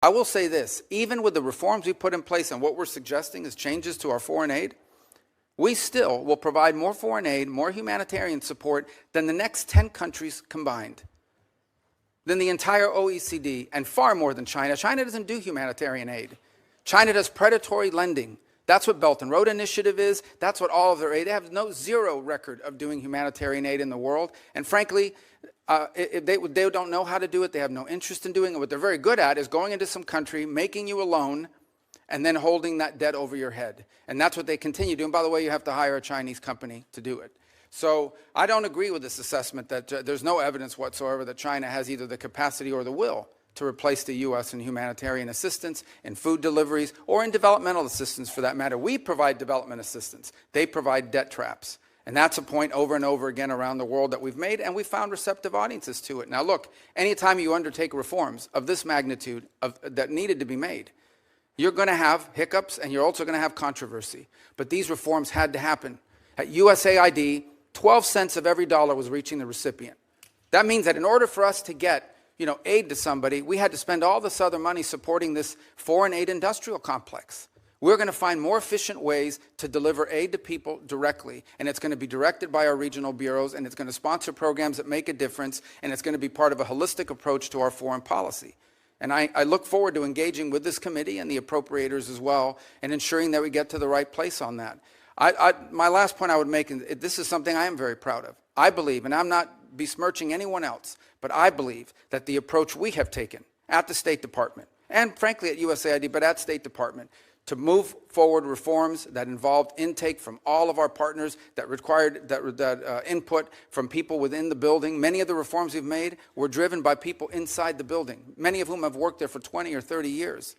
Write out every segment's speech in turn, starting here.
I will say this, even with the reforms we put in place and what we're suggesting as changes to our foreign aid, we still will provide more foreign aid, more humanitarian support than the next 10 countries combined, than the entire OECD, and far more than China. China doesn't do humanitarian aid. China does predatory lending. That's what Belt and Road Initiative is. That's what all of their aid. They have zero record of doing humanitarian aid in the world. And frankly, they don't know how to do it. They have no interest in doing it. What they're very good at is going into some country, making you a loan, and then holding that debt over your head. And that's what they continue doing. By the way, you have to hire a Chinese company to do it. So I don't agree with this assessment that there's no evidence whatsoever that China has either the capacity or the will to replace the U.S. in humanitarian assistance, in food deliveries, or in developmental assistance for that matter. We provide development assistance. They provide debt traps. And that's a point over and over again around the world that we've made, and we've found receptive audiences to it. Now look, anytime you undertake reforms of this magnitude that needed to be made, you're going to have hiccups and you're also going to have controversy. But these reforms had to happen. At USAID, 12 cents of every dollar was reaching the recipient. That means that in order for us to get aid to somebody, we had to spend all this other money supporting this foreign aid industrial complex. We're going to find more efficient ways to deliver aid to people directly, and it's going to be directed by our regional bureaus, and it's going to sponsor programs that make a difference, and it's going to be part of a holistic approach to our foreign policy. And I look forward to engaging with this committee and the appropriators as well and ensuring that we get to the right place on that. My last point I would make, and this is something I am very proud of. I believe, and I'm not besmirching anyone else, but I believe that the approach we have taken at the State Department, and frankly at USAID, but at State Department, to move forward reforms that involved intake from all of our partners, that required input from people within the building. Many of the reforms we've made were driven by people inside the building, many of whom have worked there for 20 or 30 years.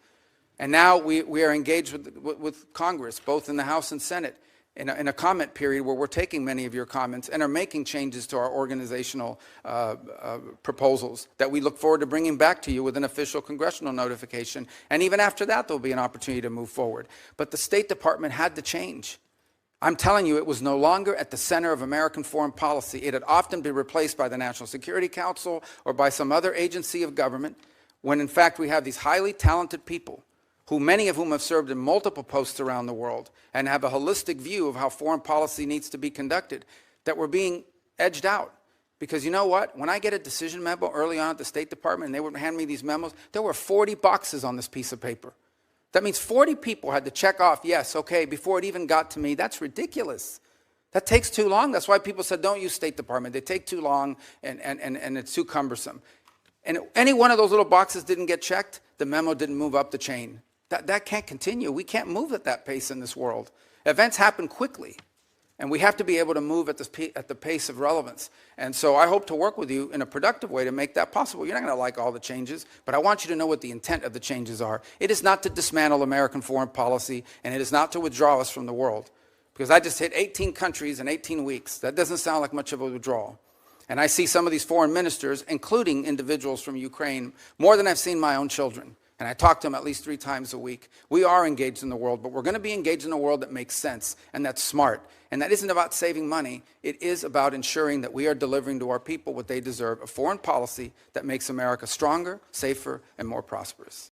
And now we are engaged with Congress, both in the House and Senate, in a comment period where we're taking many of your comments and are making changes to our organizational proposals that we look forward to bringing back to you with an official congressional notification. And even after that, there'll be an opportunity to move forward. But the State Department had to change. I'm telling you, it was no longer at the center of American foreign policy. It had often been replaced by the National Security Council or by some other agency of government, when in fact we have these highly talented people, many of whom have served in multiple posts around the world and have a holistic view of how foreign policy needs to be conducted, that were being edged out. Because you know what? When I get a decision memo early on at the State Department and they would hand me these memos, there were 40 boxes on this piece of paper. That means 40 people had to check off, yes, okay, before it even got to me. That's ridiculous. That takes too long. That's why people said, don't use State Department. They take too long and it's too cumbersome. And any one of those little boxes didn't get checked, the memo didn't move up the chain. That can't continue. We can't move at that pace in this world. Events happen quickly, and we have to be able to move at the pace of relevance. And so I hope to work with you in a productive way to make that possible. You're not going to like all the changes, but I want you to know what the intent of the changes are. It is not to dismantle American foreign policy, and it is not to withdraw us from the world. Because I just hit 18 countries in 18 weeks. That doesn't sound like much of a withdrawal. And I see some of these foreign ministers, including individuals from Ukraine, more than I've seen my own children. And I talk to them at least 3 times a week. We are engaged in the world, but we're going to be engaged in a world that makes sense and that's smart. And that isn't about saving money. It is about ensuring that we are delivering to our people what they deserve, a foreign policy that makes America stronger, safer, and more prosperous.